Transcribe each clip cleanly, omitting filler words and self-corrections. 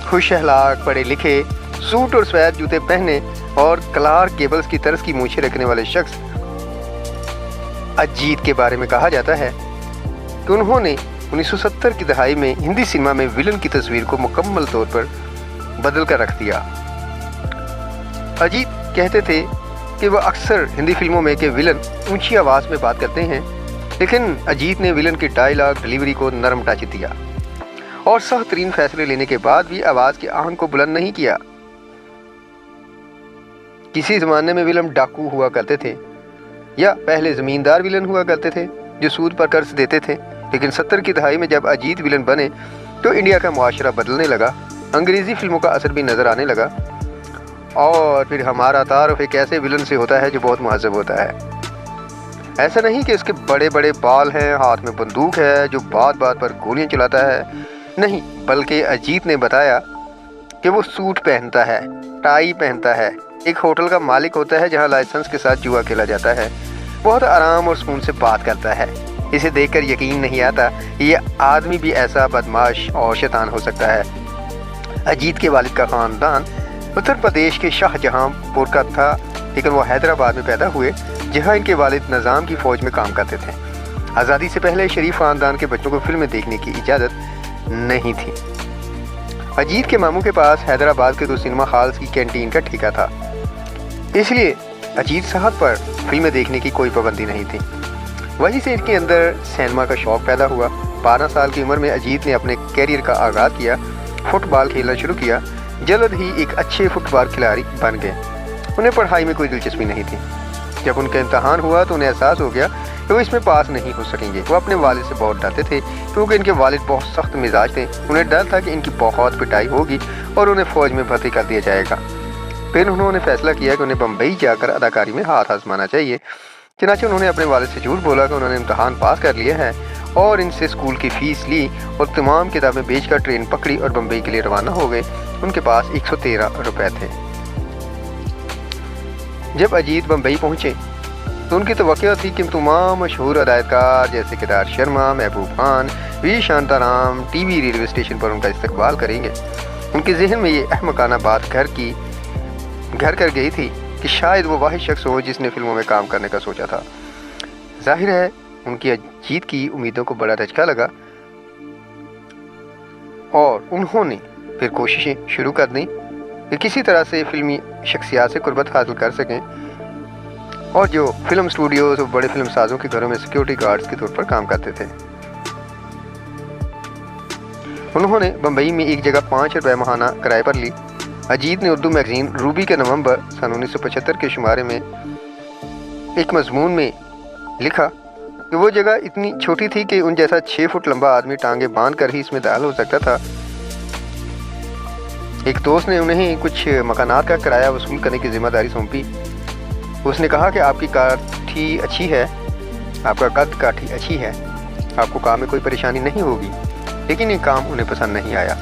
खुश अखलाक, पढ़े लिखे, सूट और सफेद जूते पहने और क्लार्क गेबल्स की तरस की मूछें रखने वाले शख्स अजीत के बारे में कहा जाता है कि उन्होंने 1970 की दहाई में हिंदी सिनेमा में विलन की तस्वीर को मुकम्मल तौर पर बदल कर रख दिया। अजीत कहते थे कि वह अक्सर हिंदी फिल्मों में के विलन ऊंची आवाज़ में बात करते हैं, लेकिन अजीत ने विलन की डायलॉग डिलीवरी को नरम टच दिया और सख्त तरीन फैसले लेने के बाद भी आवाज़ की आहंग को बुलंद नहीं किया। किसी ज़माने में विलन डाकू हुआ करते थे या पहले ज़मींदार विलन हुआ करते थे जो सूद पर कर्ज देते थे, लेकिन 70 की दहाई में जब अजीत विलन बने तो इंडिया का मुआशरा बदलने लगा, अंग्रेज़ी फिल्मों का असर भी नज़र आने लगा और फिर हमारा तारुफ एक ऐसे विलन से होता है जो बहुत मुहज़्ज़ब होता है। ऐसा नहीं कि उसके बड़े बड़े बाल हैं, हाथ में बंदूक है, जो बात बात पर गोलियां चलाता है, नहीं, बल्कि अजीत ने बताया कि वो सूट पहनता है, टाई पहनता है, एक होटल का मालिक होता है जहां लाइसेंस के साथ जुआ खेला जाता है, बहुत आराम और सुकून से बात करता है। इसे देखकर यकीन नहीं आता ये आदमी भी ऐसा बदमाश और शैतान हो सकता है। अजीत के वालिद का ख़ानदान उत्तर प्रदेश के शाहजहांपुर का था, लेकिन वो हैदराबाद में पैदा हुए जहां इनके वालिद निज़ाम की फ़ौज में काम करते थे। आज़ादी से पहले शरीफ ख़ानदान के बच्चों को फिल्में देखने की इजाज़त नहीं थी। अजीत के मामू के पास हैदराबाद के 2 सिनेमा हॉल्स की कैंटीन का ठेका था, इसलिए अजीत साहब पर फिल्में देखने की कोई पाबंदी नहीं थी। वहीं से इनके अंदर सिनेमा का शौक़ पैदा हुआ। 12 साल की उम्र में अजीत ने अपने कैरियर का आगाज़ किया, फुटबॉल खेलना शुरू किया। जल्द ही एक अच्छे फुटबॉल खिलाड़ी बन गए। उन्हें पढ़ाई में कोई दिलचस्पी नहीं थी। जब उनका इम्तहान हुआ तो उन्हें एहसास हो गया कि वो इसमें पास नहीं हो सकेंगे। वो अपने वालिद से बहुत डरते थे क्योंकि इनके वालिद बहुत सख्त मिजाज थे। उन्हें डर था कि इनकी बहुत पिटाई होगी और उन्हें फ़ौज में भर्ती कर दिया जाएगा। फिर उन्होंने फैसला किया कि उन्हें बम्बई जाकर अदाकारी में हाथ आजमाना चाहिए। चनाचे उन्होंने अपने वालिद से झूठ बोला कि उन्होंने इम्तहान पास कर लिया है और इनसे स्कूल की फ़ीस ली और तमाम किताबें बेचकर ट्रेन पकड़ी और बम्बई के लिए रवाना हो गए। उनके पास 113 रुपये थे। जब अजीत बम्बई पहुँचे तो उनकी तवक्को थी कि तमाम मशहूर अदायकार जैसे Kedar Sharma, Mehboob Khan, V Shantaram TV railway station पर उनका इस्तकबाल करेंगे। उनके जहन में ये अहमकाना बात घर कर गई थी कि शायद वो वाहिद शख्स हो जिसने फिल्मों में काम करने का सोचा था। जाहिर है उनकी अजीत की उम्मीदों को बड़ा धचका लगा और उन्होंने फिर कोशिशें शुरू कर दी कि किसी तरह से फिल्मी शख्सियात से कुर्बत हासिल कर सकें और जो फिल्म स्टूडियोज़ और बड़े फिल्म साजों के घरों में सिक्योरिटी गार्ड्स के तौर पर काम करते थे। उन्होंने बम्बई में एक जगह 5 रुपये माहाना किराए पर ली। अजीत ने उर्दू मैगज़ीन रूबी के नवंबर सन 1975 के शुमारे में एक मजमून में लिखा कि वो जगह इतनी छोटी थी कि उन जैसा 6 फुट लंबा आदमी टांगे बांध कर ही इसमें दाखिल हो सकता था। एक दोस्त ने उन्हें कुछ मकानात का किराया वसूल करने की जिम्मेदारी सौंपी। उसने कहा कि आपकी काठी अच्छी है, आपका कद काठी अच्छी है, आपको काम में कोई परेशानी नहीं होगी। लेकिन ये काम उन्हें पसंद नहीं आया।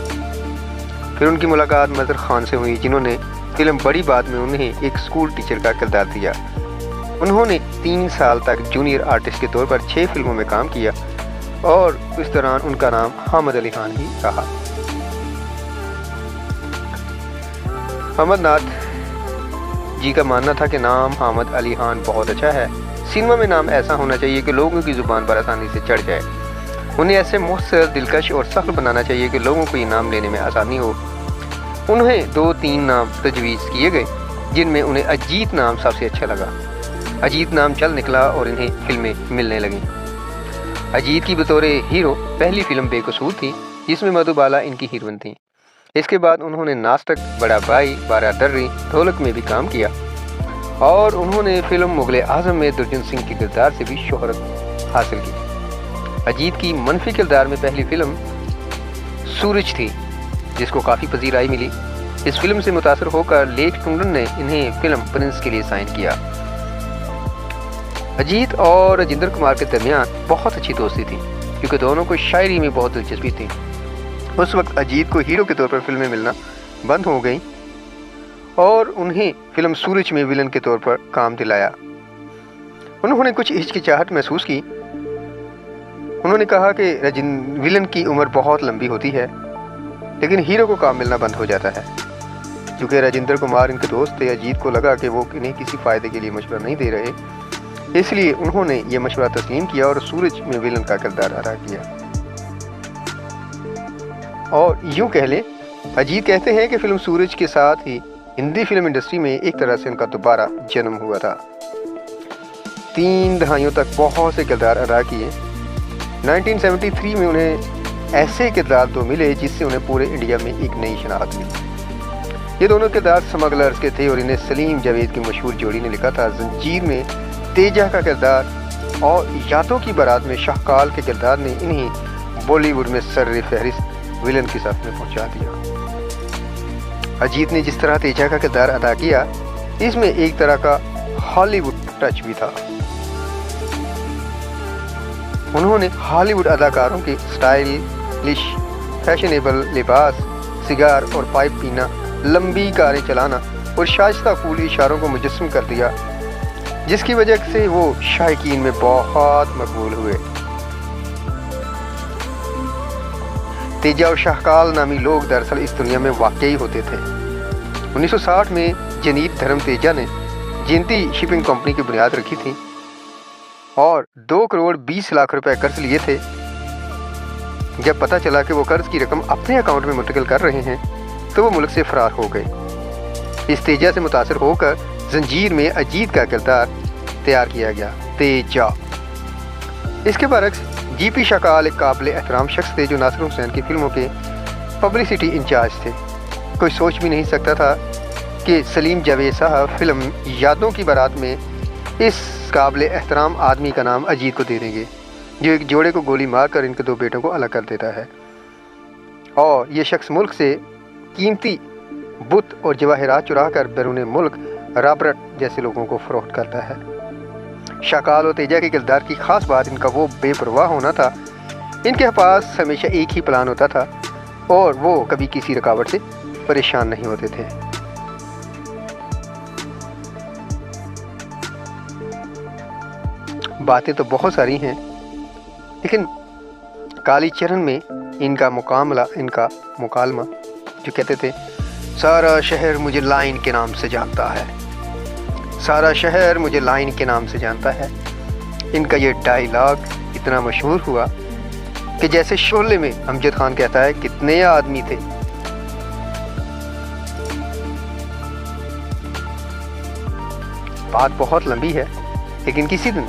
फिर उनकी मुलाकात मजहर खान से हुई जिन्होंने फिल्म बड़ी बात में उन्हें एक स्कूल टीचर का किरदार दिया। उन्होंने 3 साल तक जूनियर आर्टिस्ट के तौर पर 6 फिल्मों में काम किया और इस दौरान उनका नाम हामिद अली खान ही रहा। अमरनाथ जी का मानना था कि नाम हामिद अली खान बहुत अच्छा है। सिनेमा में नाम ऐसा होना चाहिए कि लोगों की ज़ुबान पर आसानी से चढ़ जाए। उन्हें ऐसे मुख्तर, दिलकश और सख्त बनाना चाहिए कि लोगों को ये नाम लेने में आसानी हो। उन्हें 2-3 नाम तजवीज़ किए गए जिनमें उन्हें अजीत नाम सबसे अच्छा लगा। अजीत नाम चल निकला और इन्हें फिल्में मिलने लगीं। अजीत की बतौर हीरो पहली फिल्म बेकसूर थी जिसमें मधुबाला इनकी हीरोइन थी। इसके बाद उन्होंने नास्टक, बड़ा भाई, बारह दर्री, ढोलक में भी काम किया और उन्होंने फिल्म मुगल आजम में दुर्जन सिंह के किरदार से भी शोहरत हासिल की। अजीत की मनफी किरदार में पहली फिल्म सूरज थी जिसको काफ़ी पजीराई मिली। इस फिल्म से मुतासर होकर लेक टुंडन ने इन्हें फिल्म प्रिंस के लिए साइन किया। अजीत और राजेंद्र कुमार के दरमियान बहुत अच्छी दोस्ती थी क्योंकि दोनों को शायरी में बहुत दिलचस्पी थी। उस वक्त अजीत को हीरो के तौर पर फिल्में मिलना बंद हो गई और उन्हें फिल्म सूरज में विलन के तौर पर काम दिलाया। उन्होंने कुछ हिचकिचाहट महसूस की। उन्होंने कहा कि विलन की उम्र बहुत लंबी होती है लेकिन हीरो को काम मिलना बंद हो जाता है। क्योंकि राजेंद्र कुमार इनके दोस्त थे, अजीत को लगा कि वो इन्हें किसी फ़ायदे के लिए मशवरा नहीं दे रहे, इसलिए उन्होंने ये मशवरा तस्लीम किया और सूरज में विलन का किरदार अदा किया। और यूँ कह लें, अजीत कहते हैं कि फिल्म सूरज के साथ ही हिंदी फिल्म इंडस्ट्री में एक तरह से उनका दोबारा जन्म हुआ था। 3 दहाइयों तक बहुत से किरदार अदा किए। 1973 में उन्हें ऐसे किरदार 2 मिले जिससे उन्हें पूरे इंडिया में एक नई शनाख्त मिली। ये दोनों किरदार स्मगलर्स के थे और इन्हें सलीम जावेद की मशहूर जोड़ी ने लिखा था। जंजीर में तेजा का किरदार और यादों की बारात में शाहकाल के किरदार ने इन्हें बॉलीवुड में सर्रे फहरिस्त विलन की साथ में पहुंचा दिया। अजीत ने जिस तरह तेजा का किरदार अदा किया, इसमें एक तरह का हॉलीवुड टच भी था। उन्होंने हॉलीवुड अदाकारों के स्टाइलिश फैशनेबल लिबास, सिगार और पाइप पीना, लंबी कारें चलाना और शाइस्ता कूल इशारों को मुजस्सम कर दिया, जिसकी वजह से वो शायकीन में बहुत मकबूल हुए। तेजा और शाहकाल नामी लोग दरअसल इस दुनिया में वाकई होते थे। 1960 में जनीत धर्म तेजा ने जयंती शिपिंग कंपनी की बुनियाद रखी थी और 2 करोड़ 20 लाख रुपए कर्ज लिए थे। जब पता चला कि वो कर्ज की रकम अपने अकाउंट में मुंतकिल कर रहे हैं तो वो मुल्क से फरार हो गए। इस तेजा से मुतासर होकर जंजीर में अजीत का किरदार तैयार किया गया, तेजा। इसके बरक्स जीपी शाहकाल एक काबिल एहतराम शख्स थे जो नासिर हुसैन की फिल्मों के पब्लिसिटी इंचार्ज थे। कोई सोच भी नहीं सकता था कि सलीम जावेद साहब फिल्म यादों की बारात में इस काबिल एहतराम आदमी का नाम अजीत को दे देंगे, जो एक जोड़े को गोली मारकर इनके 2 बेटों को अलग कर देता है। और ये शख्स मुल्क से कीमती बुत और जवाहरात चुरा कर बैरून मुल्क रॉबर्ट जैसे लोगों को फरोख्त करता है। शाहकाल और तेजा के किरदार की खास बात इनका वो बेपरवाह होना था। इनके पास हमेशा एक ही प्लान होता था और वो कभी किसी रुकावट से परेशान नहीं होते थे। बातें तो बहुत सारी हैं, लेकिन कालीचरण में इनका मुकालमा जो कहते थे, सारा शहर मुझे लाइन के नाम से जानता है, सारा शहर मुझे लाइन के नाम से जानता है। इनका ये डायलॉग इतना मशहूर हुआ कि जैसे शोले में अमजद खान कहता है, कितने आदमी थे। बात बहुत लंबी है, लेकिन किसी दिन